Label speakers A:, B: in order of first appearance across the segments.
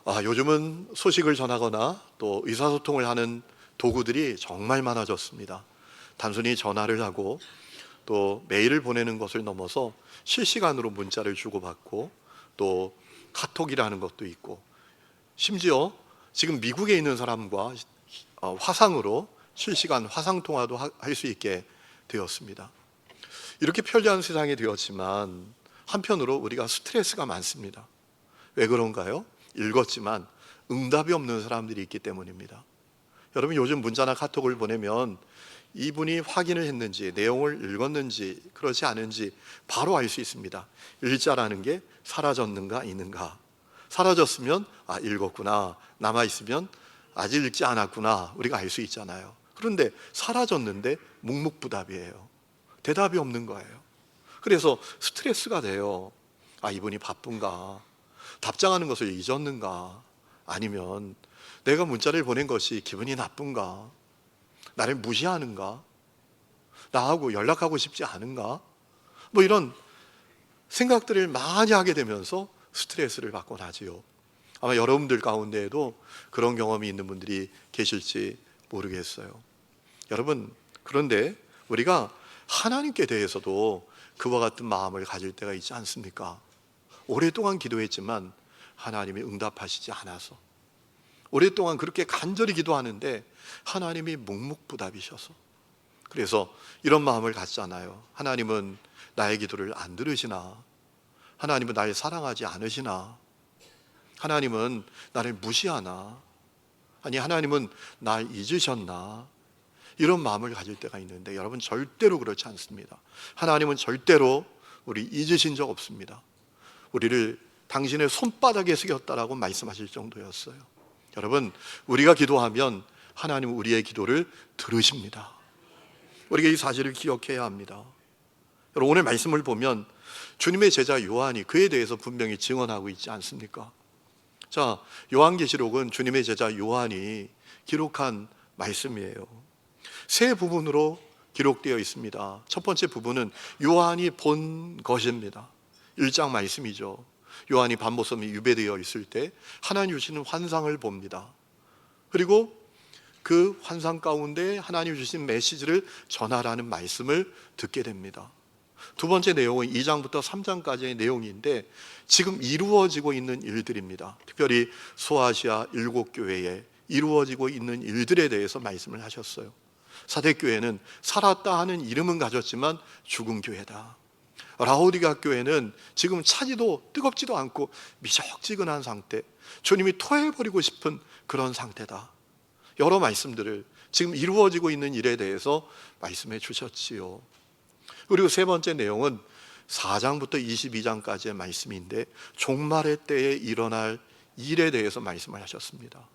A: 요즘은 소식을 전하거나 또 의사소통을 하는 도구들이 정말 많아졌습니다. 단순히 전화를 하고 또 메일을 보내는 것을 넘어서 실시간으로 문자를 주고받고 또 카톡이라는 것도 있고, 심지어 지금 미국에 있는 사람과 화상으로 실시간 화상통화도 할 수 있게 되었습니다. 이렇게 편리한 세상이 되었지만 한편으로 우리가 스트레스가 많습니다. 왜 그런가요? 읽었지만 응답이 없는 사람들이 있기 때문입니다. 여러분, 요즘 문자나 카톡을 보내면 이분이 확인을 했는지, 내용을 읽었는지 그렇지 않은지 바로 알 수 있습니다. 일자라는 게 사라졌는가 있는가. 사라졌으면 읽었구나, 남아있으면 아직 읽지 않았구나, 우리가 알 수 있잖아요. 그런데 사라졌는데 묵묵부답이에요. 대답이 없는 거예요. 그래서 스트레스가 돼요. 이분이 바쁜가, 답장하는 것을 잊었는가, 아니면 내가 문자를 보낸 것이 기분이 나쁜가, 나를 무시하는가, 나하고 연락하고 싶지 않은가, 이런 생각들을 많이 하게 되면서 스트레스를 받곤 하지요. 아마 여러분들 가운데에도 그런 경험이 있는 분들이 계실지 모르겠어요. 여러분, 그런데 우리가 하나님께 대해서도 그와 같은 마음을 가질 때가 있지 않습니까? 오랫동안 기도했지만 하나님이 응답하시지 않아서, 오랫동안 그렇게 간절히 기도하는데 하나님이 묵묵부답이셔서, 그래서 이런 마음을 갖잖아요. 하나님은 나의 기도를 안 들으시나? 하나님은 날 사랑하지 않으시나? 하나님은 나를 무시하나? 아니, 하나님은 날 잊으셨나? 이런 마음을 가질 때가 있는데, 여러분, 절대로 그렇지 않습니다. 하나님은 절대로 우리 잊으신 적 없습니다. 우리를 당신의 손바닥에 새겼다라고 말씀하실 정도였어요. 여러분, 우리가 기도하면 하나님은 우리의 기도를 들으십니다. 우리가 이 사실을 기억해야 합니다. 여러분, 오늘 말씀을 보면 주님의 제자 요한이 그에 대해서 분명히 증언하고 있지 않습니까? 자, 요한계시록은 주님의 제자 요한이 기록한 말씀이에요. 세 부분으로 기록되어 있습니다. 첫 번째 부분은 요한이 본 것입니다. 1장 말씀이죠. 요한이 밤모섬이 유배되어 있을 때 하나님 주시는 환상을 봅니다. 그리고 그 환상 가운데 하나님 주신 메시지를 전하라는 말씀을 듣게 됩니다. 두 번째 내용은 2장부터 3장까지의 내용인데 지금 이루어지고 있는 일들입니다. 특별히 소아시아 7교회에 이루어지고 있는 일들에 대해서 말씀을 하셨어요. 사대교회는 살았다 하는 이름은 가졌지만 죽은 교회다. 라오디가 교회는 지금 차지도 뜨겁지도 않고 미적지근한 상태, 주님이 토해버리고 싶은 그런 상태다. 여러 말씀들을 지금 이루어지고 있는 일에 대해서 말씀해 주셨지요. 그리고 세 번째 내용은 4장부터 22장까지의 말씀인데 종말의 때에 일어날 일에 대해서 말씀을 하셨습니다.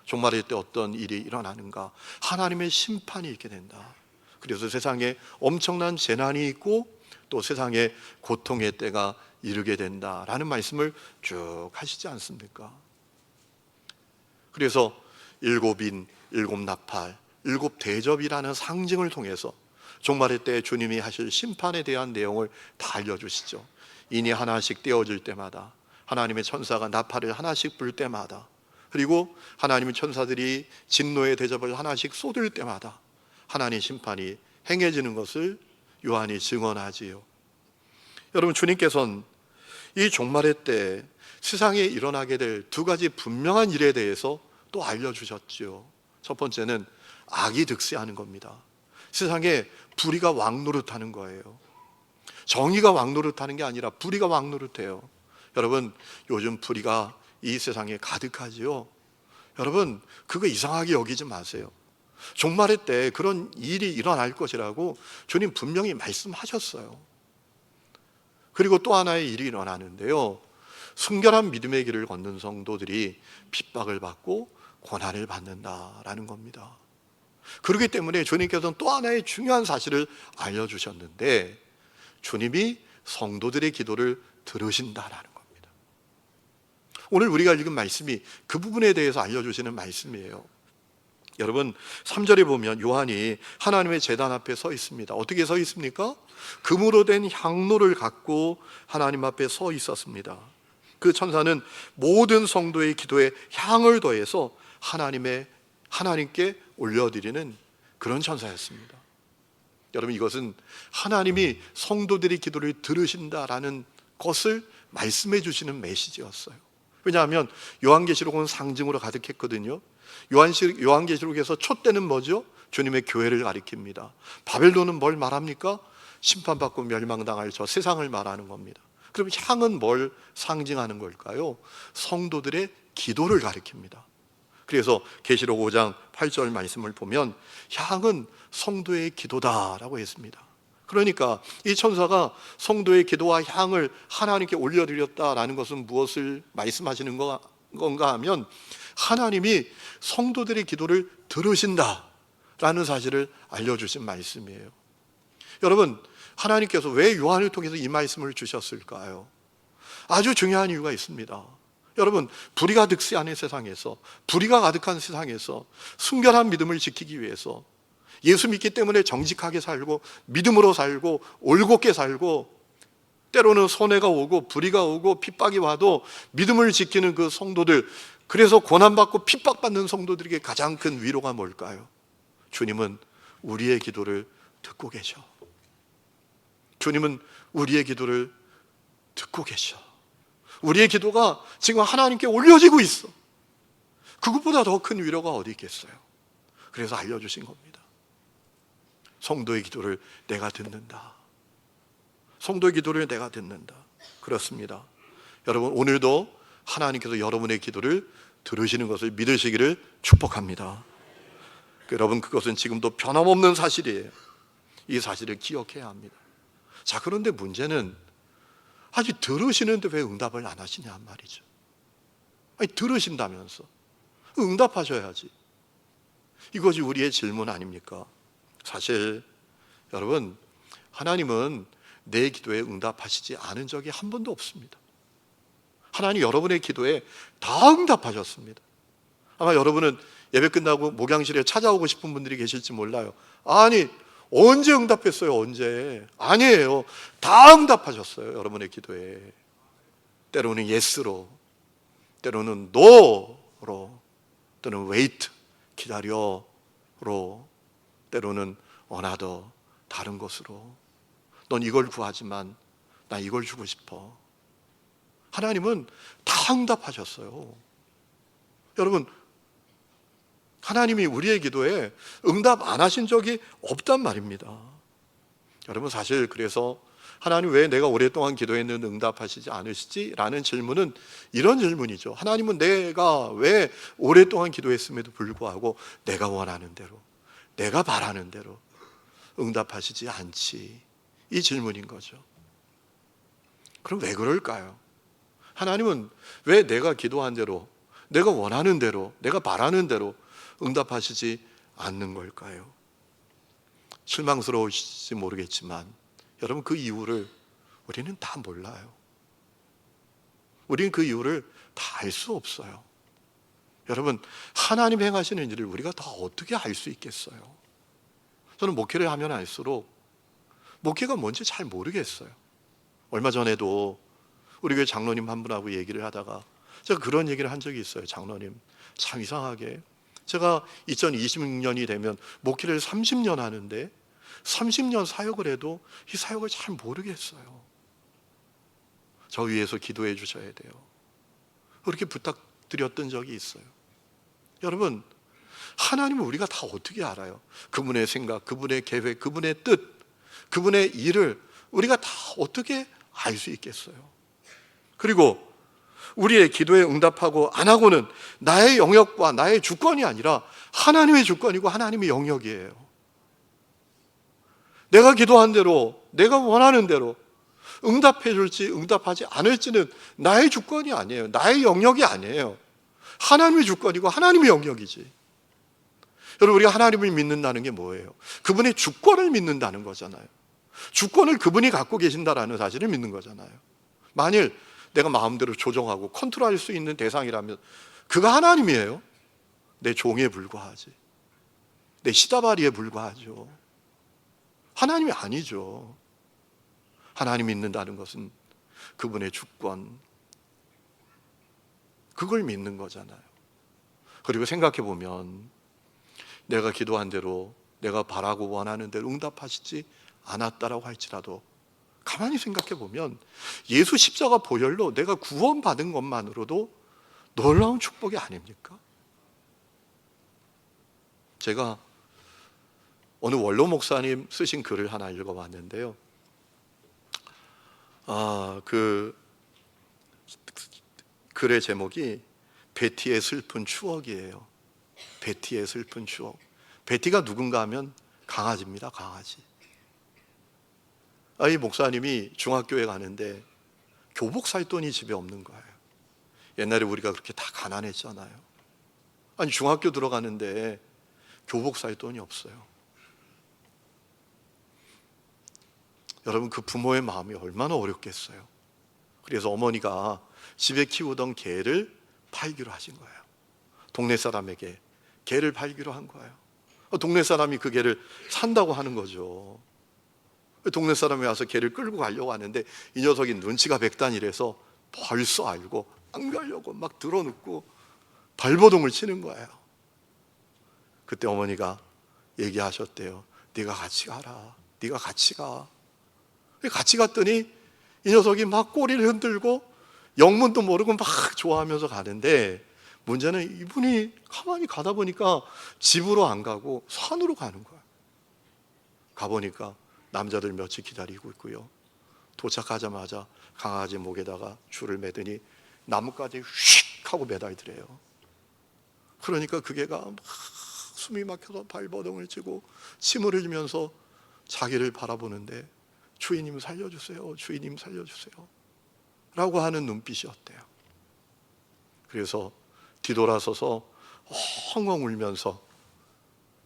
A: 종말의 때 어떤 일이 일어나는가? 하나님의 심판이 있게 된다. 그래서 세상에 엄청난 재난이 있고 또 세상에 고통의 때가 이르게 된다라는 말씀을 쭉 하시지 않습니까? 그래서 7인, 7나팔, 7대접이라는 상징을 통해서 종말의 때 주님이 하실 심판에 대한 내용을 다 알려주시죠. 인이 하나씩 떼어질 때마다, 하나님의 천사가 나팔을 하나씩 불 때마다, 그리고 하나님의 천사들이 진노의 대접을 하나씩 쏟을 때마다 하나님의 심판이 행해지는 것을 요한이 증언하지요. 여러분, 주님께서는 이 종말의 때 세상에 일어나게 될 두 가지 분명한 일에 대해서 또 알려주셨지요. 첫 번째는 악이 득세하는 겁니다. 세상에 불의가 왕노릇하는 거예요. 정의가 왕노릇하는 게 아니라 불의가 왕노릇해요. 여러분, 요즘 불의가 이 세상에 가득하지요. 여러분, 그거 이상하게 여기지 마세요. 종말의 때 그런 일이 일어날 것이라고 주님 분명히 말씀하셨어요. 그리고 또 하나의 일이 일어나는데요, 순결한 믿음의 길을 걷는 성도들이 핍박을 받고 고난을 받는다라는 겁니다. 그렇기 때문에 주님께서는 또 하나의 중요한 사실을 알려주셨는데, 주님이 성도들의 기도를 들으신다라는 겁니다. 오늘 우리가 읽은 말씀이 그 부분에 대해서 알려주시는 말씀이에요. 여러분, 3절에 보면 요한이 하나님의 제단 앞에 서 있습니다. 어떻게 서 있습니까? 금으로 된 향로를 갖고 하나님 앞에 서 있었습니다. 그 천사는 모든 성도의 기도에 향을 더해서 하나님께 올려드리는 그런 천사였습니다. 여러분, 이것은 하나님이 성도들의 기도를 들으신다라는 것을 말씀해 주시는 메시지였어요. 왜냐하면 요한계시록은 상징으로 가득했거든요. 요한계시록에서 촛대는 뭐죠? 주님의 교회를 가리킵니다. 바벨론은 뭘 말합니까? 심판받고 멸망당할 저 세상을 말하는 겁니다. 그럼 향은 뭘 상징하는 걸까요? 성도들의 기도를 가리킵니다. 그래서 계시록 5장 8절 말씀을 보면 향은 성도의 기도다라고 했습니다. 그러니까 이 천사가 성도의 기도와 향을 하나님께 올려드렸다라는 것은 무엇을 말씀하시는 건가 하면 하나님이 성도들의 기도를 들으신다라는 사실을 알려주신 말씀이에요. 여러분, 하나님께서 왜 요한을 통해서 이 말씀을 주셨을까요? 아주 중요한 이유가 있습니다. 여러분, 불의가 득세하는 세상에서, 불의가 가득한 세상에서 순결한 믿음을 지키기 위해서 예수 믿기 때문에 정직하게 살고 믿음으로 살고 올곧게 살고 때로는 손해가 오고 불의가 오고 핍박이 와도 믿음을 지키는 그 성도들, 그래서 고난받고 핍박받는 성도들에게 가장 큰 위로가 뭘까요? 주님은 우리의 기도를 듣고 계셔. 주님은 우리의 기도를 듣고 계셔. 우리의 기도가 지금 하나님께 올려지고 있어. 그것보다 더 큰 위로가 어디 있겠어요? 그래서 알려주신 겁니다. 성도의 기도를 내가 듣는다. 성도의 기도를 내가 듣는다. 그렇습니다. 여러분, 오늘도 하나님께서 여러분의 기도를 들으시는 것을 믿으시기를 축복합니다. 여러분, 그것은 지금도 변함없는 사실이에요. 이 사실을 기억해야 합니다. 자, 그런데 문제는 아직 들으시는데 왜 응답을 안 하시냐 말이죠. 아니, 들으신다면서 응답하셔야지. 이것이 우리의 질문 아닙니까? 사실 여러분, 하나님은 내 기도에 응답하시지 않은 적이 한 번도 없습니다. 하나님 여러분의 기도에 다 응답하셨습니다. 아마 여러분은 예배 끝나고 목양실에 찾아오고 싶은 분들이 계실지 몰라요. 아니, 언제 응답했어요? 언제? 아니에요. 다 응답하셨어요. 여러분의 기도에. 때로는 예스로, 때로는 노로, 또는 웨이트, 기다려로, 때로는 어나더, 다른 것으로. 넌 이걸 구하지만 나 이걸 주고 싶어. 하나님은 다 응답하셨어요. 여러분, 하나님이 우리의 기도에 응답 안 하신 적이 없단 말입니다. 여러분, 사실 그래서 하나님 왜 내가 오랫동안 기도했는데 응답하시지 않으시지? 라는 질문은 이런 질문이죠. 하나님은 내가 왜 오랫동안 기도했음에도 불구하고 내가 원하는 대로, 내가 바라는 대로 응답하시지 않지? 이 질문인 거죠. 그럼 왜 그럴까요? 하나님은 왜 내가 기도한 대로, 내가 원하는 대로, 내가 바라는 대로 응답하시지 않는 걸까요? 실망스러우실지 모르겠지만 여러분, 그 이유를 우리는 다 몰라요. 우리는 그 이유를 다 알 수 없어요. 여러분, 하나님 행하시는 일을 우리가 다 어떻게 알 수 있겠어요? 저는 목회를 하면 할수록 목회가 뭔지 잘 모르겠어요. 얼마 전에도 우리 교회 장로님 한 분하고 얘기를 하다가 제가 그런 얘기를 한 적이 있어요. 장로님, 참 이상하게 제가 2026년이 되면 목회를 30년 하는데 30년 사역을 해도 이 사역을 잘 모르겠어요. 저 위해서 기도해 주셔야 돼요. 그렇게 부탁드렸던 적이 있어요. 여러분, 하나님은 우리가 다 어떻게 알아요? 그분의 생각, 그분의 계획, 그분의 뜻, 그분의 일을 우리가 다 어떻게 알 수 있겠어요? 그리고 우리의 기도에 응답하고 안 하고는 나의 영역과 나의 주권이 아니라 하나님의 주권이고 하나님의 영역이에요. 내가 기도한 대로, 내가 원하는 대로 응답해 줄지 응답하지 않을지는 나의 주권이 아니에요. 나의 영역이 아니에요. 하나님의 주권이고 하나님의 영역이지. 여러분, 우리가 하나님을 믿는다는 게 뭐예요? 그분의 주권을 믿는다는 거잖아요. 주권을 그분이 갖고 계신다라는 사실을 믿는 거잖아요. 만일 내가 마음대로 조정하고 컨트롤할 수 있는 대상이라면 그가 하나님이에요. 내 종에 불과하지, 내 시다바리에 불과하죠. 하나님이 아니죠. 하나님이 믿는다는 것은 그분의 주권, 그걸 믿는 거잖아요. 그리고 생각해 보면 내가 기도한 대로, 내가 바라고 원하는 대로 응답하시지 않았다라고 할지라도 가만히 생각해 보면 예수 십자가 보혈로 내가 구원받은 것만으로도 놀라운 축복이 아닙니까? 제가 어느 원로 목사님 쓰신 글을 하나 읽어봤는데요. 그 글의 제목이 베티의 슬픈 추억이에요. 베티의 슬픈 추억. 베티가 누군가 하면 강아지입니다. 강아지. 이 목사님이 중학교에 가는데 교복 살 돈이 집에 없는 거예요. 옛날에 우리가 그렇게 다 가난했잖아요. 아니 중학교 들어가는데 교복 살 돈이 없어요. 여러분, 그 부모의 마음이 얼마나 어렵겠어요. 그래서 어머니가 집에 키우던 개를 팔기로 하신 거예요. 동네 사람에게 개를 팔기로 한 거예요. 동네 사람이 그 개를 산다고 하는 거죠. 동네 사람이 와서 개를 끌고 가려고 하는데 이 녀석이 눈치가 백단이라서 벌써 알고 안 가려고 막 들어눕고 발버둥을 치는 거예요. 그때 어머니가 얘기하셨대요. 네가 같이 가라. 네가 같이 가. 같이 갔더니 이 녀석이 막 꼬리를 흔들고 영문도 모르고 막 좋아하면서 가는데, 문제는 이분이 가만히 가다 보니까 집으로 안 가고 산으로 가는 거예요. 가보니까 남자들 며칠 기다리고 있고요. 도착하자마자 강아지 목에다가 줄을 매더니 나뭇가지에 휙 하고 매달더래요. 그러니까 그 개가 막 숨이 막혀서 발버둥을 치고 침을 흘리면서 자기를 바라보는데, 주인님 살려주세요, 주인님 살려주세요 라고 하는 눈빛이었대요. 그래서 뒤돌아서서 엉엉 울면서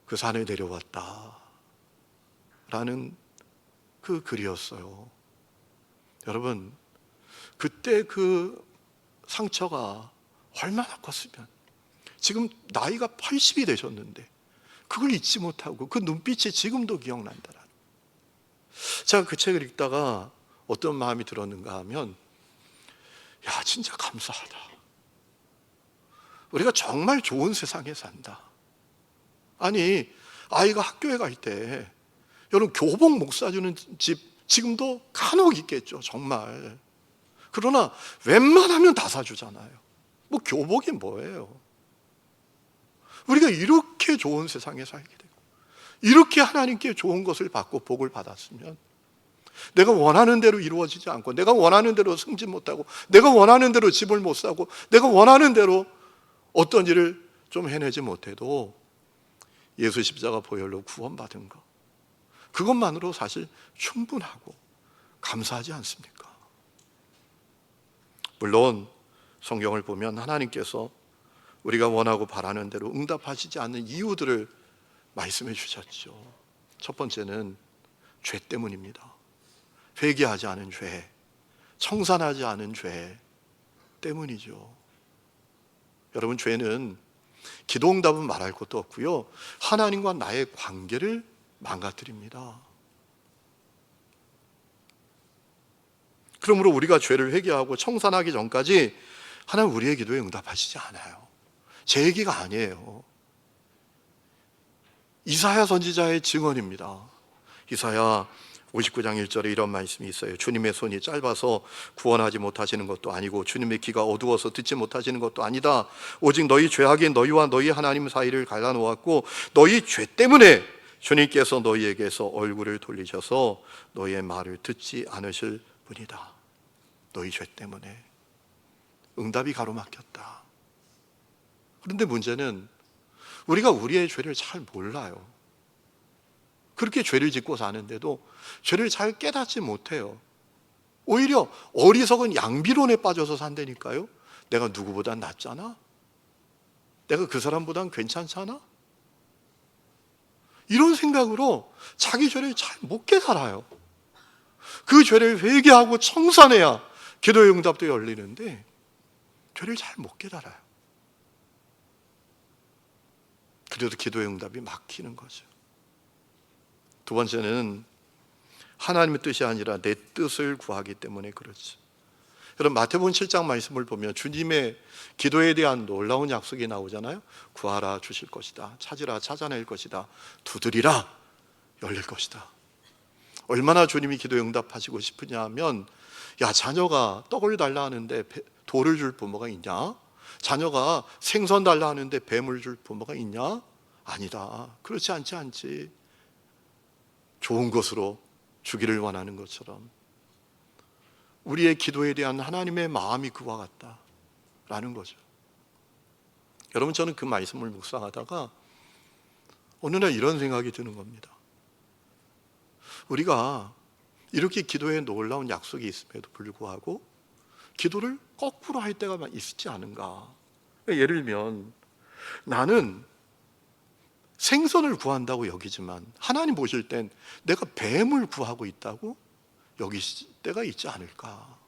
A: 그 산에 내려왔다 라는 그 글이었어요. 여러분, 그때 그 상처가 얼마나 컸으면, 지금 나이가 80이 되셨는데 그걸 잊지 못하고 그 눈빛이 지금도 기억난다라는. 제가 그 책을 읽다가 어떤 마음이 들었는가 하면, 야, 진짜 감사하다. 우리가 정말 좋은 세상에 산다. 아니, 아이가 학교에 갈 때 여러분 교복 못 사주는 집 지금도 간혹 있겠죠, 정말. 그러나 웬만하면 다 사주잖아요. 뭐 교복이 뭐예요? 우리가 이렇게 좋은 세상에 살게 되고 이렇게 하나님께 좋은 것을 받고 복을 받았으면, 내가 원하는 대로 이루어지지 않고, 내가 원하는 대로 승진 못하고, 내가 원하는 대로 집을 못 사고, 내가 원하는 대로 어떤 일을 좀 해내지 못해도 예수 십자가 보혈로 구원받은 것, 그것만으로 사실 충분하고 감사하지 않습니까? 물론 성경을 보면 하나님께서 우리가 원하고 바라는 대로 응답하시지 않는 이유들을 말씀해 주셨죠. 첫 번째는 죄 때문입니다. 회개하지 않은 죄, 청산하지 않은 죄 때문이죠. 여러분, 죄는 기도응답은 말할 것도 없고요, 하나님과 나의 관계를 망가뜨립니다. 그러므로 우리가 죄를 회개하고 청산하기 전까지 하나님 우리의 기도에 응답하시지 않아요. 제 얘기가 아니에요. 이사야 선지자의 증언입니다. 이사야 59장 1절에 이런 말씀이 있어요. 주님의 손이 짧아서 구원하지 못하시는 것도 아니고 주님의 귀가 어두워서 듣지 못하시는 것도 아니다. 오직 너희 죄악이 너희와 너희 하나님 사이를 갈라놓았고 너희 죄 때문에 주님께서 너희에게서 얼굴을 돌리셔서 너희의 말을 듣지 않으실 뿐이다. 너희 죄 때문에 응답이 가로막혔다. 그런데 문제는 우리가 우리의 죄를 잘 몰라요. 그렇게 죄를 짓고 사는데도 죄를 잘 깨닫지 못해요. 오히려 어리석은 양비론에 빠져서 산다니까요. 내가 누구보단 낫잖아? 내가 그 사람보단 괜찮잖아? 이런 생각으로 자기 죄를 잘 못 깨달아요. 그 죄를 회개하고 청산해야 기도의 응답도 열리는데 죄를 잘 못 깨달아요. 그래도 기도의 응답이 막히는 거죠. 두 번째는 하나님의 뜻이 아니라 내 뜻을 구하기 때문에 그렇죠. 여러분 마태복음 7장 말씀을 보면 주님의 기도에 대한 놀라운 약속이 나오잖아요. 구하라 주실 것이다. 찾으라 찾아낼 것이다. 두드리라 열릴 것이다. 얼마나 주님이 기도에 응답하시고 싶으냐 하면, 야, 자녀가 떡을 달라 하는데 돌을 줄 부모가 있냐? 자녀가 생선 달라 하는데 뱀을 줄 부모가 있냐? 아니다. 그렇지 않지. 좋은 것으로 주기를 원하는 것처럼 우리의 기도에 대한 하나님의 마음이 그와 같다라는 거죠. 여러분, 저는 그 말씀을 묵상하다가 어느 날 이런 생각이 드는 겁니다. 우리가 이렇게 기도에 놀라운 약속이 있음에도 불구하고 기도를 거꾸로 할 때가 있지 않은가. 예를 들면 나는 생선을 구한다고 여기지만 하나님 보실 땐 내가 뱀을 구하고 있다고 여기실 때가 있지 않을까.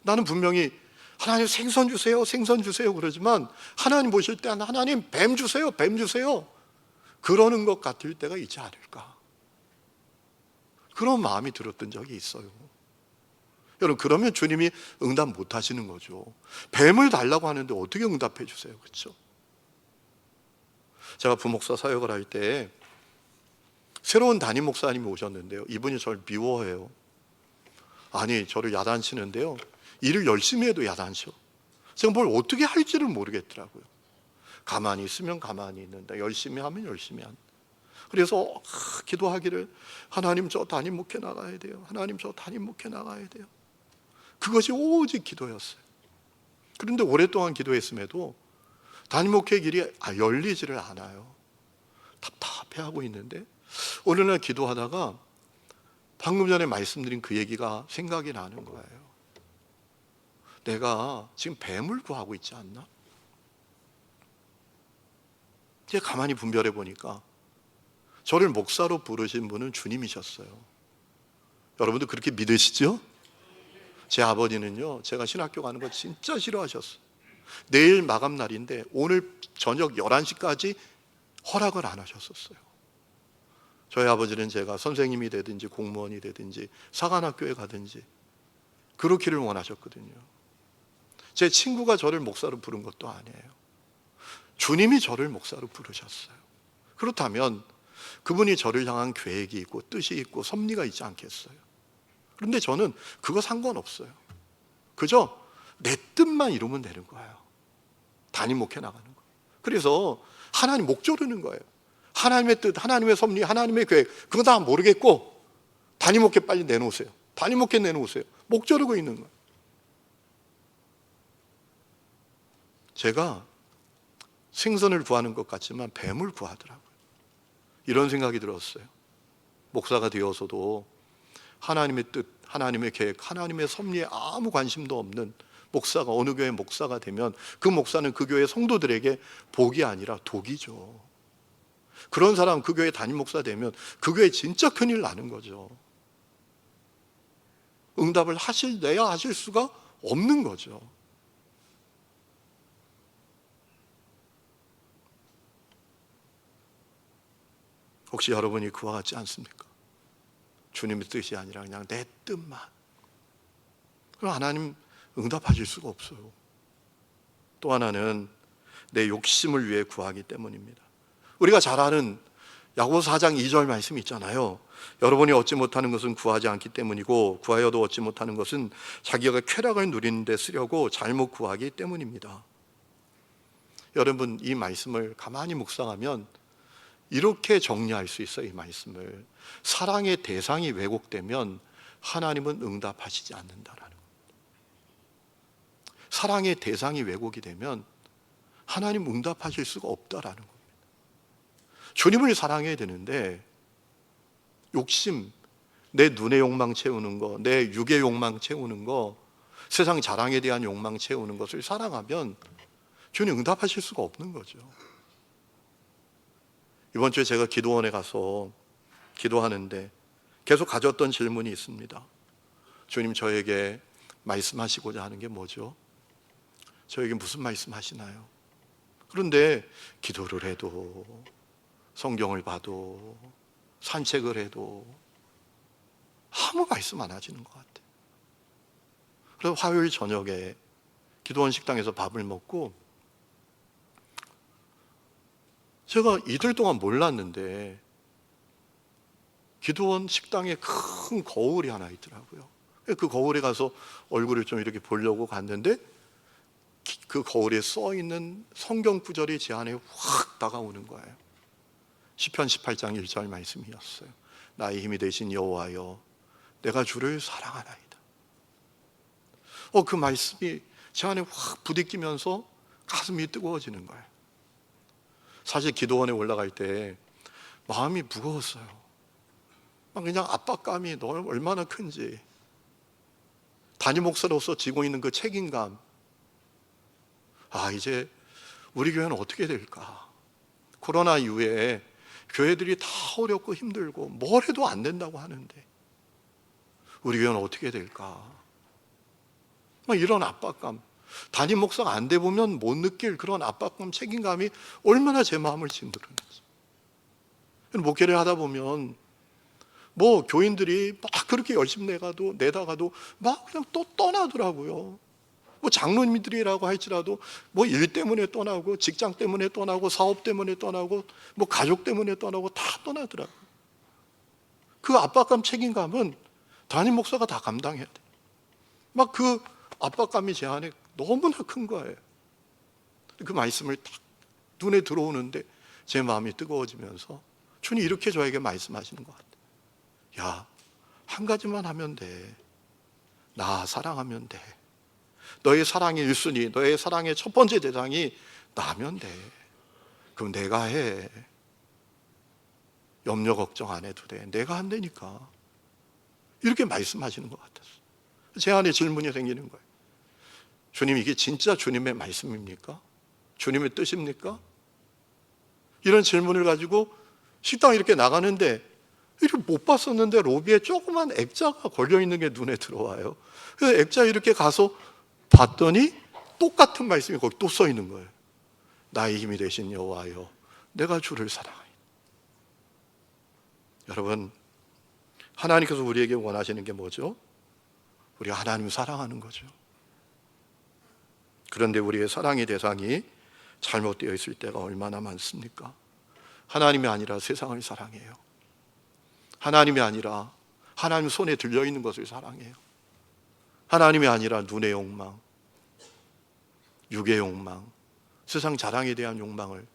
A: 나는 분명히 하나님 생선 주세요 그러지만 하나님 보실 때 하나님 뱀 주세요 그러는 것 같을 때가 있지 않을까. 그런 마음이 들었던 적이 있어요. 여러분, 그러면 주님이 응답 못 하시는 거죠. 뱀을 달라고 하는데 어떻게 응답해 주세요? 그렇죠? 제가 부목사 사역을 할 때 새로운 담임 목사님이 오셨는데요. 이분이 저를 미워해요. 아니, 저를 야단치는데요. 일을 열심히 해도 야단쳐. 제가 뭘 어떻게 할지를 모르겠더라고요. 가만히 있으면 가만히 있는다. 열심히 하면 열심히 한다. 그래서 기도하기를, 하나님 저 담임 목회 나가야 돼요. 하나님 저 담임 목회 나가야 돼요. 그것이 오직 기도였어요. 그런데 오랫동안 기도했음에도 담임 목회 길이 열리지를 않아요. 답답해하고 있는데 어느 날 기도하다가 방금 전에 말씀드린 그 얘기가 생각이 나는 거예요. 내가 지금 뱀을 구하고 있지 않나? 제가 가만히 분별해 보니까 저를 목사로 부르신 분은 주님이셨어요. 여러분도 그렇게 믿으시죠? 제 아버지는요, 제가 신학교 가는 거 진짜 싫어하셨어요. 내일 마감 날인데 오늘 저녁 11시까지 허락을 안 하셨었어요. 저희 아버지는 제가 선생님이 되든지 공무원이 되든지 사관학교에 가든지 그렇기를 원하셨거든요. 제 친구가 저를 목사로 부른 것도 아니에요. 주님이 저를 목사로 부르셨어요. 그렇다면 그분이 저를 향한 계획이 있고 뜻이 있고 섭리가 있지 않겠어요? 그런데 저는 그거 상관없어요. 그저 내 뜻만 이루면 되는 거예요. 담임 목회 나가는 거예요. 그래서 하나님 목 조르는 거예요. 하나님의 뜻, 하나님의 섭리, 하나님의 계획, 그거 다 모르겠고 담임 목회 빨리 내놓으세요. 담임 목회 내놓으세요. 목 조르고 있는 거예요. 제가 생선을 구하는 것 같지만 뱀을 구하더라고요. 이런 생각이 들었어요. 목사가 되어서도 하나님의 뜻, 하나님의 계획, 하나님의 섭리에 아무 관심도 없는 목사가 어느 교회 목사가 되면 그 목사는 그 교회 성도들에게 복이 아니라 독이죠. 그런 사람 그 교회 담임 목사 되면 그 교회 진짜 큰일 나는 거죠. 응답을 내야 하실 수가 없는 거죠. 혹시 여러분이 그와 같지 않습니까? 주님의 뜻이 아니라 그냥 내 뜻만. 그럼 하나님 응답하실 수가 없어요. 또 하나는 내 욕심을 위해 구하기 때문입니다. 우리가 잘 아는 야고보서 4장 2절 말씀이 있잖아요. 여러분이 얻지 못하는 것은 구하지 않기 때문이고 구하여도 얻지 못하는 것은 자기가 쾌락을 누리는 데 쓰려고 잘못 구하기 때문입니다. 여러분, 이 말씀을 가만히 묵상하면 이렇게 정리할 수 있어요. 이 말씀을 사랑의 대상이 왜곡되면 하나님은 응답하시지 않는다라는 겁니다. 사랑의 대상이 왜곡이 되면 하나님 응답하실 수가 없다라는 겁니다. 주님을 사랑해야 되는데 욕심, 내 눈의 욕망 채우는 거, 내 육의 욕망 채우는 거, 세상 자랑에 대한 욕망 채우는 것을 사랑하면 주님 응답하실 수가 없는 거죠. 이번 주에 제가 기도원에 가서 기도하는데 계속 가졌던 질문이 있습니다. 주님, 저에게 말씀하시고자 하는 게 뭐죠? 저에게 무슨 말씀하시나요? 그런데 기도를 해도 성경을 봐도 산책을 해도 아무 말씀 안 하시는 것 같아요. 그래서 화요일 저녁에 기도원 식당에서 밥을 먹고, 제가 이틀 동안 몰랐는데 기도원 식당에 큰 거울이 하나 있더라고요. 그 거울에 가서 얼굴을 좀 이렇게 보려고 갔는데 그 거울에 써 있는 성경 구절이 제 안에 확 다가오는 거예요. 시편 18장 1절 말씀이었어요. 나의 힘이 되신 여호와여, 내가 주를 사랑하나이다. 그 말씀이 제 안에 확 부딪히면서 가슴이 뜨거워지는 거예요. 사실 기도원에 올라갈 때 마음이 무거웠어요. 그냥 압박감이 얼마나 큰지, 담임 목사로서 지고 있는 그 책임감, 이제 우리 교회는 어떻게 될까? 코로나 이후에 교회들이 다 어렵고 힘들고 뭘 해도 안 된다고 하는데 우리 교회는 어떻게 될까? 이런 압박감, 담임 목사가 안 돼 보면 못 느낄 그런 압박감, 책임감이 얼마나 제 마음을 짓누르는지. 목회를 하다 보면 교인들이 막 그렇게 열심히 내다가도 막 그냥 또 떠나더라고요. 장로님들이라고 할지라도 일 때문에 떠나고, 직장 때문에 떠나고, 사업 때문에 떠나고, 가족 때문에 떠나고 다 떠나더라고요. 그 압박감, 책임감은 담임 목사가 다 감당해야 돼. 그 압박감이 제 안에 너무나 큰 거예요. 그 말씀을 딱 눈에 들어오는데 제 마음이 뜨거워지면서 주님 이렇게 저에게 말씀하시는 것 같아요. 야, 한 가지만 하면 돼. 나 사랑하면 돼. 너의 사랑의 1순위, 너의 사랑의 첫 번째 대상이 나면 돼. 그럼 내가 해. 염려 걱정 안 해도 돼. 내가 한다니까. 이렇게 말씀하시는 것 같았어요. 제 안에 질문이 생기는 거예요. 주님, 이게 진짜 주님의 말씀입니까? 주님의 뜻입니까? 이런 질문을 가지고 식당 이렇게 나가는데 이렇게 못 봤었는데 로비에 조그만 액자가 걸려있는 게 눈에 들어와요. 그래서 액자 이렇게 가서 봤더니 똑같은 말씀이 거기 또 써 있는 거예요. 나의 힘이 되신 여호와여, 내가 주를 사랑하니. 여러분, 하나님께서 우리에게 원하시는 게 뭐죠? 우리가 하나님을 사랑하는 거죠. 그런데 우리의 사랑의 대상이 잘못되어 있을 때가 얼마나 많습니까? 하나님이 아니라 세상을 사랑해요. 하나님이 아니라 하나님 손에 들려있는 것을 사랑해요. 하나님이 아니라 눈의 욕망, 육의 욕망, 세상 자랑에 대한 욕망을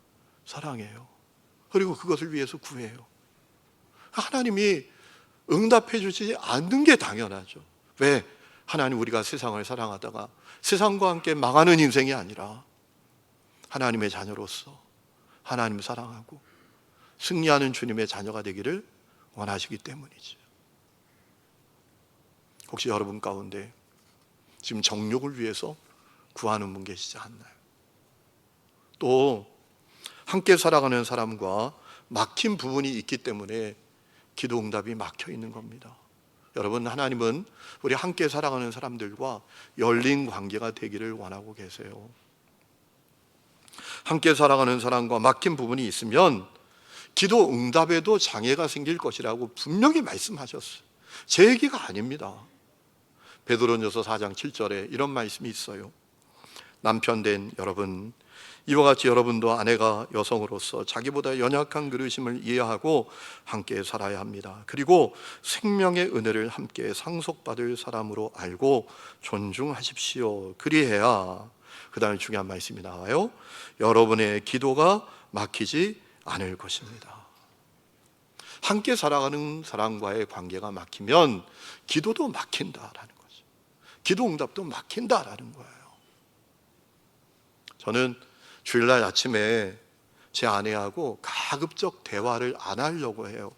A: 사랑해요. 그리고 그것을 위해서 구해요. 하나님이 응답해 주지 않는 게 당연하죠. 왜? 하나님, 우리가 세상을 사랑하다가 세상과 함께 망하는 인생이 아니라 하나님의 자녀로서 하나님을 사랑하고 승리하는 주님의 자녀가 되기를 원하시기 때문이죠. 혹시 여러분 가운데 지금 정욕을 위해서 구하는 분 계시지 않나요? 또 함께 살아가는 사람과 막힌 부분이 있기 때문에 기도 응답이 막혀 있는 겁니다. 여러분, 하나님은 우리 함께 살아가는 사람들과 열린 관계가 되기를 원하고 계세요. 함께 살아가는 사람과 막힌 부분이 있으면 기도 응답에도 장애가 생길 것이라고 분명히 말씀하셨어요. 제 얘기가 아닙니다. 베드로전서 4장 7절에 이런 말씀이 있어요. 남편 된 여러분, 이와 같이 여러분도 아내가 여성으로서 자기보다 연약한 그릇임을 이해하고 함께 살아야 합니다. 그리고 생명의 은혜를 함께 상속받을 사람으로 알고 존중하십시오. 그리해야, 그 다음에 중요한 말씀이 나와요. 여러분의 기도가 막히지 않을 것입니다. 함께 살아가는 사람과의 관계가 막히면 기도도 막힌다라는 거죠. 기도 응답도 막힌다라는 거예요. 저는 주일날 아침에 제 아내하고 가급적 대화를 안 하려고 해요.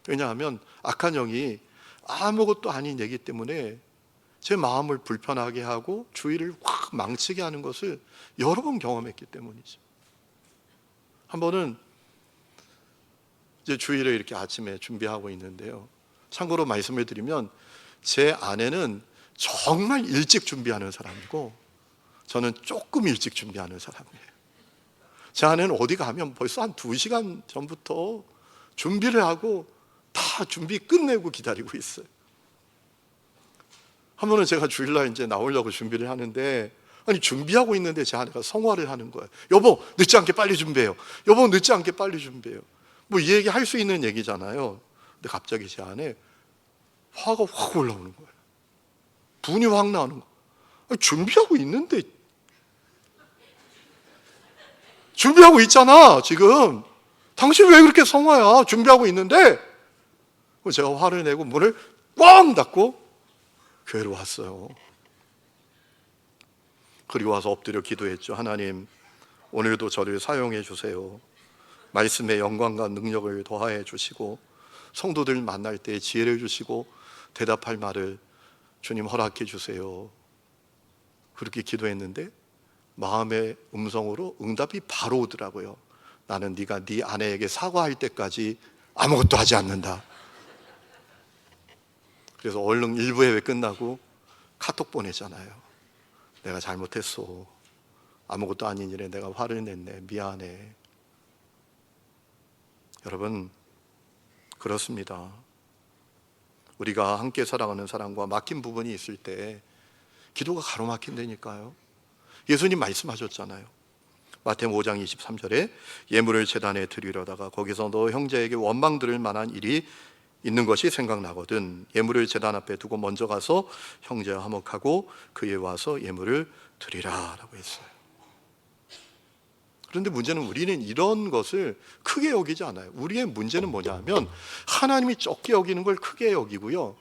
A: 왜냐하면 악한 영이 아무것도 아닌 얘기 때문에 제 마음을 불편하게 하고 주의를 확 망치게 하는 것을 여러 번 경험했기 때문이죠. 한 번은 이제 주일을 이렇게 아침에 준비하고 있는데요. 참고로 말씀을 드리면 제 아내는 정말 일찍 준비하는 사람이고 저는 조금 일찍 준비하는 사람이에요. 제 아내는 어디 가면 벌써 한 2시간 전부터 준비를 하고 다 준비 끝내고 기다리고 있어요. 한 번은 제가 주일날 이제 나오려고 준비를 하는데, 아니 준비하고 있는데 제 아내가 성화를 하는 거예요. 여보 늦지 않게 빨리 준비해요. 여보 늦지 않게 빨리 준비해요. 뭐 이 얘기 할 수 있는 얘기잖아요. 근데 갑자기 제 안에 화가 확 올라오는 거예요. 분이 확 나는 거예요. 아니, 준비하고 있는데, 준비하고 있잖아 지금. 당신 왜 그렇게 성화야? 준비하고 있는데. 제가 화를 내고 문을 꽝 닫고 교회로 왔어요. 그리고 와서 엎드려 기도했죠. 하나님, 오늘도 저를 사용해 주세요. 말씀의 영광과 능력을 더하여 주시고, 성도들 만날 때 지혜를 주시고, 대답할 말을 주님 허락해 주세요. 그렇게 기도했는데 마음의 음성으로 응답이 바로 오더라고요. 나는 네가 네 아내에게 사과할 때까지 아무것도 하지 않는다. 그래서 얼른 일부 예배 끝나고 카톡 보내잖아요. 내가 잘못했어. 아무것도 아닌 일에 내가 화를 냈네. 미안해. 여러분, 그렇습니다. 우리가 함께 살아가는 사람과 막힌 부분이 있을 때 기도가 가로막힌다니까요. 예수님 말씀하셨잖아요. 마태복음 5장 23절에 예물을 제단에 드리려다가 거기서 너 형제에게 원망 들을 만한 일이 있는 것이 생각나거든. 예물을 제단 앞에 두고 먼저 가서 형제와 화목하고 그에 와서 예물을 드리라 라고 했어요. 그런데 문제는 우리는 이런 것을 크게 여기지 않아요. 우리의 문제는 뭐냐면 하나님이 적게 여기는 걸 크게 여기고요,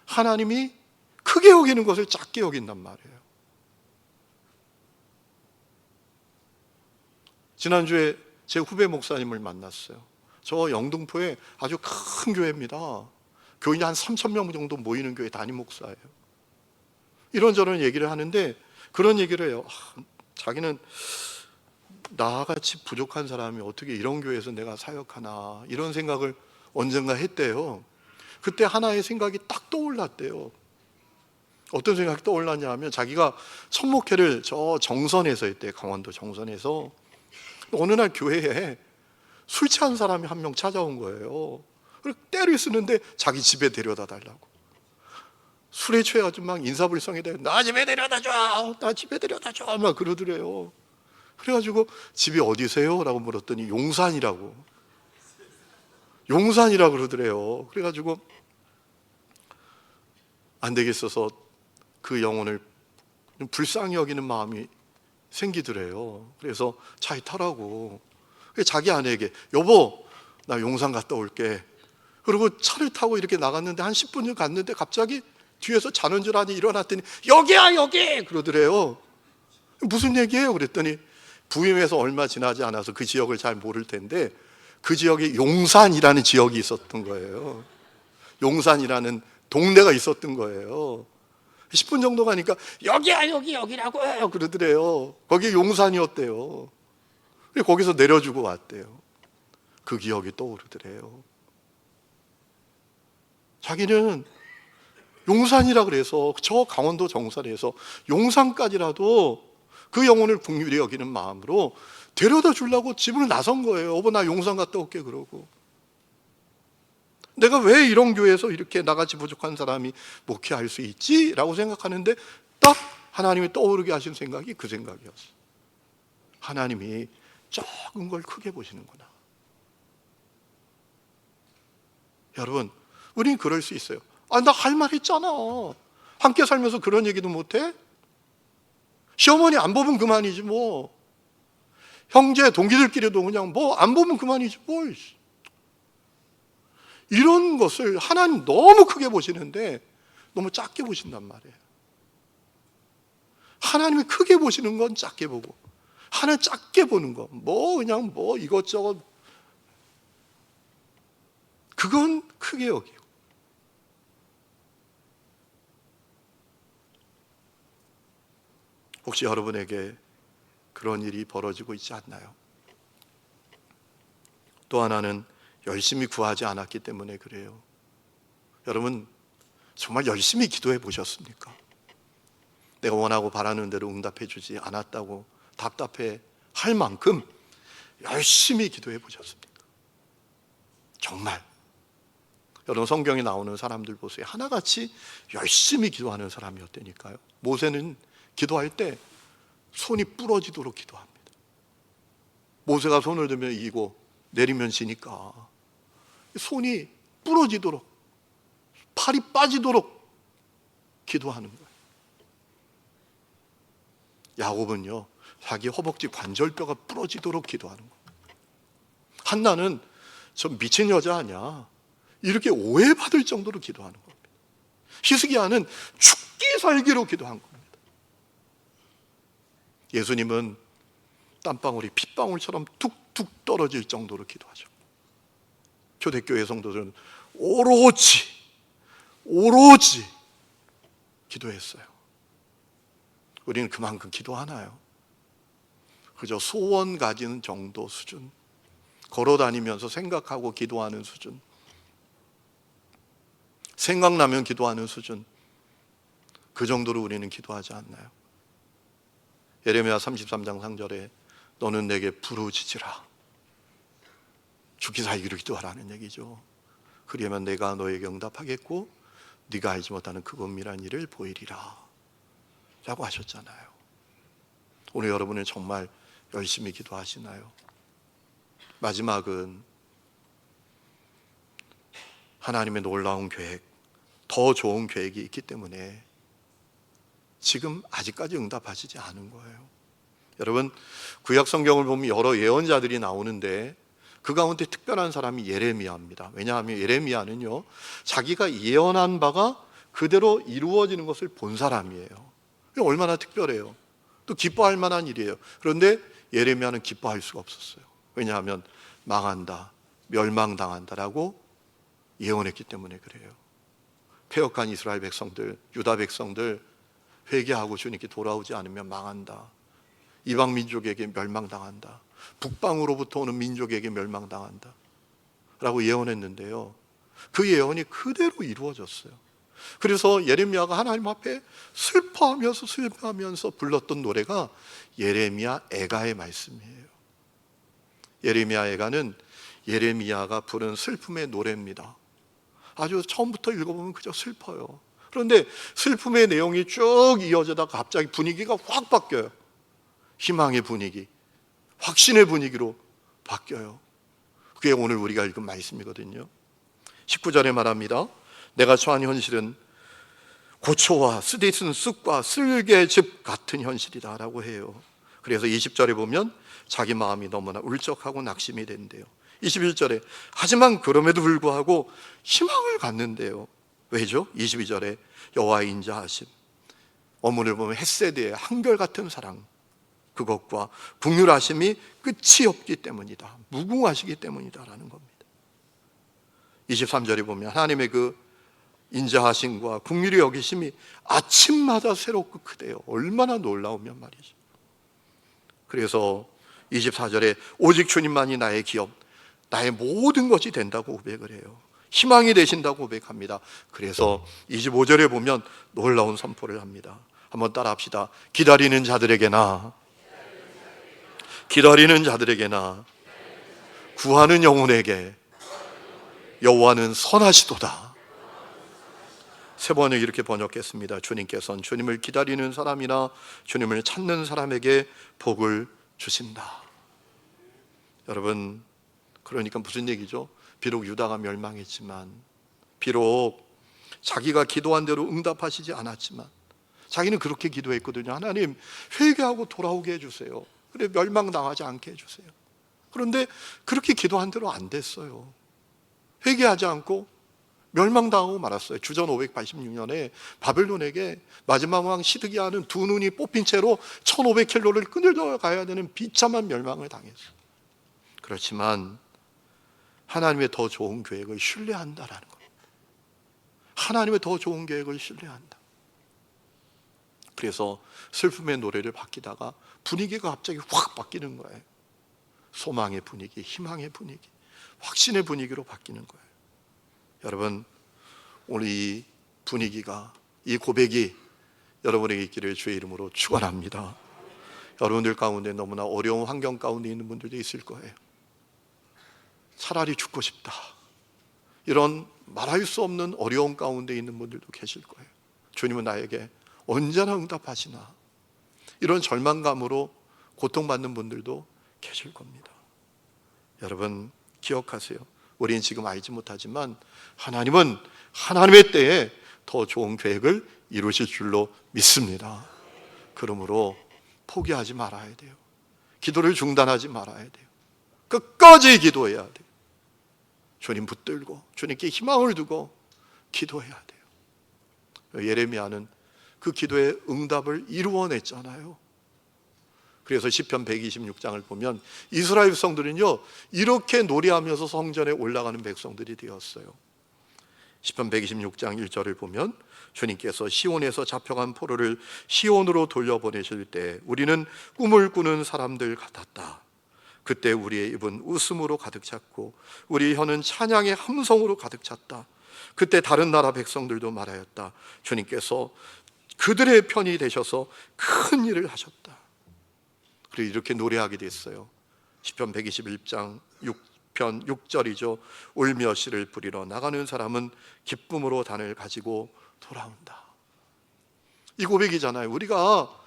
A: 하나님이 크게 여기는 것을 작게 여긴단 말이에요. 지난주에 제 후배 목사님을 만났어요. 저 영등포에 아주 큰 교회입니다. 교인이 한 3,000명 정도 모이는 교회 담임 목사예요. 이런저런 얘기를 하는데 그런 얘기를 해요. 자기는 나같이 부족한 사람이 어떻게 이런 교회에서 내가 사역하나, 이런 생각을 언젠가 했대요. 그때 하나의 생각이 딱 떠올랐대요. 어떤 생각이 떠올랐냐 하면, 자기가 첫 목회를 저 정선에서 했대요. 강원도 정선에서. 어느 날 교회에 술 취한 사람이 한 명 찾아온 거예요. 그리고 때를 쓰는데 자기 집에 데려다 달라고. 술에 취해가지고 막 인사불성이다. 나 집에 데려다 줘, 나 집에 데려다 줘, 막 그러더래요. 그래가지고 집이 어디세요? 라고 물었더니 용산이라고 그러더래요. 그래가지고 안 되겠어서 그 영혼을 불쌍히 여기는 마음이 생기더래요. 그래서 차에 타라고. 자기 아내에게 여보 나 용산 갔다 올게. 그리고 차를 타고 이렇게 나갔는데 한 10분 전 갔는데 갑자기 뒤에서 자는 줄 아니 일어났더니 여기야 여기 그러더래요. 무슨 얘기예요? 그랬더니 부임해서 얼마 지나지 않아서 그 지역을 잘 모를 텐데 그 지역에 용산이라는 지역이 있었던 거예요. 용산이라는 동네가 있었던 거예요. 10분 정도 가니까 여기야 여기라고 그러더래요. 거기 용산이었대요. 거기서 내려주고 왔대요. 그 기억이 떠오르더래요. 자기는 용산이라 그래서 저 강원도 정선에서 용산까지라도 그 영혼을 긍휼히 여기는 마음으로 데려다 주려고 집을 나선 거예요. 여보 나 용산 갔다 올게 그러고. 내가 왜 이런 교회에서 이렇게 나같이 부족한 사람이 목회할 수 있지? 라고 생각하는데 딱 하나님이 떠오르게 하신 생각이 그 생각이었어요. 하나님이 적은 걸 크게 보시는구나. 여러분, 우린 그럴 수 있어요. 나 할 말 했잖아. 함께 살면서 그런 얘기도 못해? 시어머니 안 보면 그만이지 뭐. 형제 동기들끼리도 그냥 뭐 안 보면 그만이지 뭐. 이런 것을 하나님 너무 크게 보시는데 너무 작게 보신단 말이에요. 하나님이 크게 보시는 건 작게 보고, 하나님 작게 보는 거 그냥 이것저것 그건 크게 여기고. 혹시 여러분에게 그런 일이 벌어지고 있지 않나요? 또 하나는 열심히 구하지 않았기 때문에 그래요. 여러분 정말 열심히 기도해 보셨습니까? 내가 원하고 바라는 대로 응답해 주지 않았다고 답답해 할 만큼 열심히 기도해 보셨습니까? 정말 여러분 성경에 나오는 사람들 보세요. 하나같이 열심히 기도하는 사람이었다니까요. 모세는 기도할 때 손이 부러지도록 기도합니다. 모세가 손을 들면 이기고 내리면 지니까 손이 부러지도록, 팔이 빠지도록 기도하는 거예요. 야곱은요, 자기 허벅지 관절뼈가 부러지도록 기도하는 거예요. 한나는 저 미친 여자 아니야, 이렇게 오해받을 정도로 기도하는 겁니다. 히스기야는 죽기 살기로 기도한 겁니다. 예수님은 땀방울이 핏방울처럼 툭툭 떨어질 정도로 기도하죠. 초대교회 성도들은 오로지 기도했어요. 우리는 그만큼 기도하나요? 그저 소원 가지는 정도 수준, 걸어다니면서 생각하고 기도하는 수준, 생각나면 기도하는 수준, 그 정도로 우리는 기도하지 않나요? 예레미야 33장 3절에 너는 내게 부르짖으라, 죽기 살기로 기도하라는 얘기죠. 그러면 내가 너에게 응답하겠고 네가 알지 못하는 그 은밀한 일을 보이리라 라고 하셨잖아요. 오늘 여러분은 정말 열심히 기도하시나요? 마지막은 하나님의 놀라운 계획, 더 좋은 계획이 있기 때문에 지금 아직까지 응답하시지 않은 거예요. 여러분, 구약 성경을 보면 여러 예언자들이 나오는데 그 가운데 특별한 사람이 예레미야입니다. 왜냐하면 예레미야는요, 자기가 예언한 바가 그대로 이루어지는 것을 본 사람이에요. 얼마나 특별해요. 또 기뻐할 만한 일이에요. 그런데 예레미야는 기뻐할 수가 없었어요. 왜냐하면 망한다, 멸망당한다라고 예언했기 때문에 그래요. 패역한 이스라엘 백성들, 유다 백성들 회개하고 주님께 돌아오지 않으면 망한다, 이방 민족에게 멸망당한다, 북방으로부터 오는 민족에게 멸망당한다 라고 예언했는데요, 그 예언이 그대로 이루어졌어요. 그래서 예레미야가 하나님 앞에 슬퍼하면서 불렀던 노래가 예레미야 애가의 말씀이에요. 예레미야 애가는 예레미야가 부른 슬픔의 노래입니다. 아주 처음부터 읽어보면 그저 슬퍼요. 그런데 슬픔의 내용이 쭉 이어지다가 갑자기 분위기가 확 바뀌어요. 희망의 분위기, 확신의 분위기로 바뀌어요. 그게 오늘 우리가 읽은 말씀이거든요. 19절에 말합니다. 내가 처한 현실은 고초와 쓰디쓴 쑥과 쓸개즙 같은 현실이다 라고 해요. 그래서 20절에 보면 자기 마음이 너무나 울적하고 낙심이 된대요. 21절에 하지만 그럼에도 불구하고 희망을 갖는데요. 왜죠? 22절에 여호와의 인자하심, 어문을 보면 헷세드의 한결같은 사랑, 그것과 긍휼하심이 끝이 없기 때문이다, 무궁하시기 때문이다 라는 겁니다. 23절에 보면 하나님의 그 인자하심과 긍휼히 여기심이 아침마다 새롭고 크대요. 얼마나 놀라우면 말이죠. 그래서 24절에 오직 주님만이 나의 기업, 나의 모든 것이 된다고 고백을 해요. 희망이 되신다고 고백합니다. 그래서 25절에 보면 놀라운 선포를 합니다. 한번 따라 합시다. 기다리는 자들에게나 구하는 영혼에게 여호와는 선하시도다. 세 번을 이렇게 번역했습니다. 주님께서는 주님을 기다리는 사람이나 주님을 찾는 사람에게 복을 주신다. 여러분, 그러니까 무슨 얘기죠? 비록 유다가 멸망했지만, 비록 자기가 기도한 대로 응답하시지 않았지만, 자기는 그렇게 기도했거든요. 하나님, 회개하고 돌아오게 해주세요. 그래, 멸망당하지 않게 해주세요. 그런데 그렇게 기도한 대로 안 됐어요. 회개하지 않고 멸망당하고 말았어요. 주전 586년에 바벨론에게 마지막 왕 시드기야는 두 눈이 뽑힌 채로 1500킬로를 끌려 가야 되는 비참한 멸망을 당했어요. 그렇지만 하나님의 더 좋은 계획을 신뢰한다라는 겁니다. 하나님의 더 좋은 계획을 신뢰한다. 그래서 슬픔의 노래를 바뀌다가 분위기가 갑자기 확 바뀌는 거예요. 소망의 분위기, 희망의 분위기, 확신의 분위기로 바뀌는 거예요. 여러분, 오늘 이 분위기가, 이 고백이 여러분에게 있기를 주의 이름으로 축원합니다. 여러분들 가운데 너무나 어려운 환경 가운데 있는 분들도 있을 거예요. 차라리 죽고 싶다, 이런 말할 수 없는 어려움 가운데 있는 분들도 계실 거예요. 주님은 나에게 언제나 응답하시나, 이런 절망감으로 고통받는 분들도 계실 겁니다. 여러분 기억하세요. 우리는 지금 알지 못하지만 하나님은 하나님의 때에 더 좋은 계획을 이루실 줄로 믿습니다. 그러므로 포기하지 말아야 돼요. 기도를 중단하지 말아야 돼요. 끝까지 기도해야 돼요. 주님 붙들고 주님께 희망을 두고 기도해야 돼요. 예레미야는 그 기도의 응답을 이루어냈잖아요. 그래서 시편 126장을 보면 이스라엘 백성들은요, 이렇게 노래하면서 성전에 올라가는 백성들이 되었어요. 시편 126장 1절을 보면 주님께서 시온에서 잡혀간 포로를 시온으로 돌려보내실 때 우리는 꿈을 꾸는 사람들 같았다. 그때 우리의 입은 웃음으로 가득 찼고 우리 혀는 찬양의 함성으로 가득 찼다. 그때 다른 나라 백성들도 말하였다. 주님께서 그들의 편이 되셔서 큰 일을 하셨다. 그리고 이렇게 노래하게 됐어요. 시편 121장 6편 6절이죠. 울며 씨를 뿌리러 나가는 사람은 기쁨으로 단을 가지고 돌아온다. 이 고백이잖아요. 우리가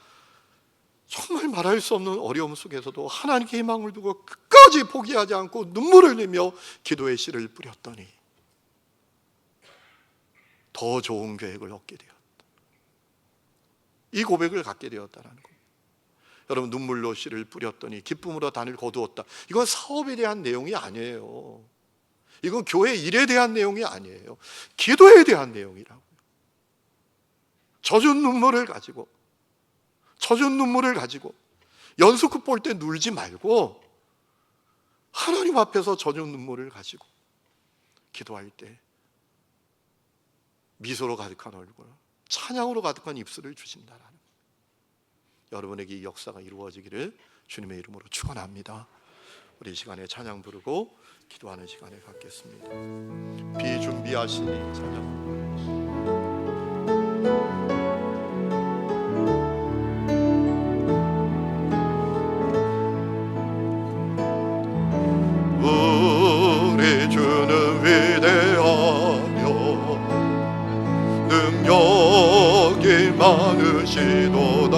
A: 정말 말할 수 없는 어려움 속에서도 하나님께 희망을 두고 끝까지 포기하지 않고 눈물을 흘리며 기도의 씨를 뿌렸더니 더 좋은 계획을 얻게 되었다. 이 고백을 갖게 되었다는 겁니다. 여러분, 눈물로 씨를 뿌렸더니 기쁨으로 단을 거두었다. 이건 사업에 대한 내용이 아니에요. 이건 교회 일에 대한 내용이 아니에요. 기도에 대한 내용이라고요. 젖은 눈물을 가지고 연수급 볼 때 눌지 말고 하나님 앞에서 젖은 눈물을 가지고 기도할 때 미소로 가득한 얼굴, 찬양으로 가득한 입술을 주신다라는 거예요. 여러분에게 이 역사가 이루어지기를 주님의 이름으로 축원합니다. 우리 이 시간에 찬양 부르고 기도하는 시간을 갖겠습니다. 비준비하시니 찬양합니다. 우리 주는 위대하며 능력이 많으시도다.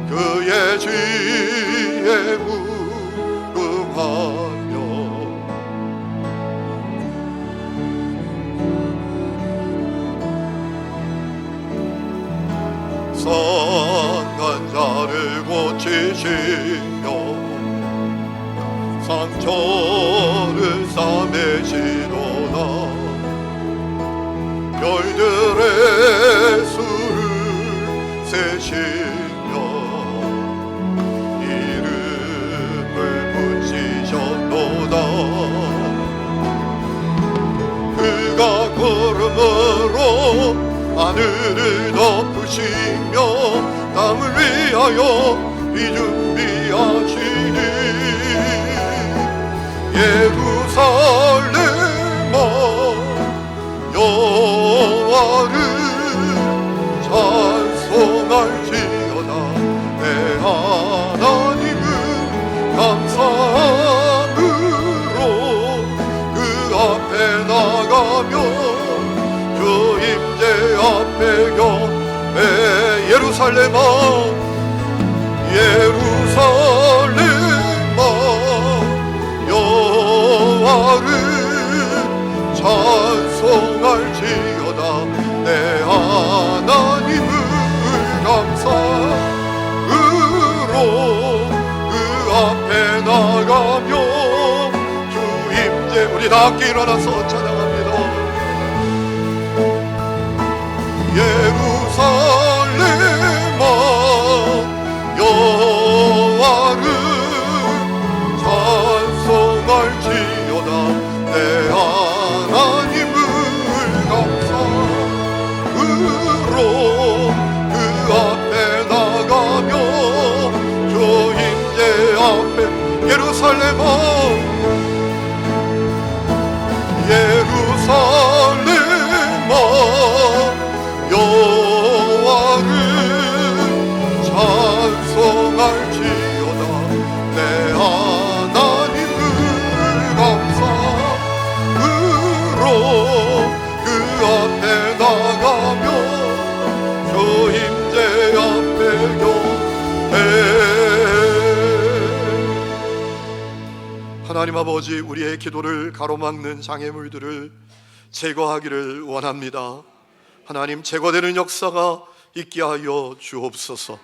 A: 그의 지혜에 무궁하며 상한 자를 고치시며 상처를 싸매시도다. 별들의 수를 세시며 이름을 붙이셨도다. 그가 구름으로 하늘을 덮으시며 땅을 위하여 비준비하시니 예루살렘아 여호와를 찬송할지어다. 내 하나님은 감사함으로 그 앞에 나가며 주 임재 앞에 경배. 예루살렘아 여호와를 찬송할지어다. 내 하나님을 감사으로 그 앞에 나가며 주 임재. 우리 다 함께 일어나서 찬양합니다. 예루살렘아 여호와를 찬송할지어다. 내 하나님을 감사으로 그 앞에 나가며 주 임재 앞에. 예루살렘아 여호와를 찬송할지어다. 내 하나님을 감사으로 하나님 아버지, 우리의 기도를 가로막는 장애물들을 제거하기를 원합니다. 하나님, 제거되는 역사가 있게 하여 주옵소서.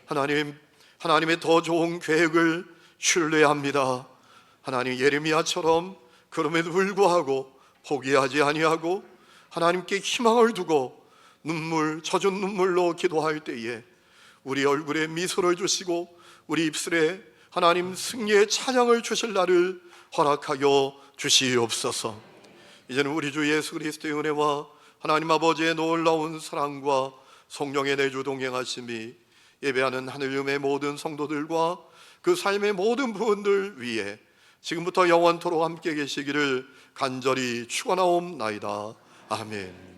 A: 하나님, 하나님의 더 좋은 계획을 신뢰합니다. 하나님, 예레미야처럼 그럼에도 불구하고 포기하지 아니하고 하나님께 희망을 두고 젖은 눈물로 기도할 때에 우리 얼굴에 미소를 주시고 우리 입술에 하나님 승리의 찬양을 주실 날을 허락하여 주시옵소서. 이제는 우리 주 예수 그리스도의 은혜와 하나님 아버지의 놀라운 사랑과 성령의 내주 동행하심이 예배하는 하늘음의 모든 성도들과 그 삶의 모든 부분들 위에 지금부터 영원토록 함께 계시기를 간절히 축원하옵나이다. 아멘.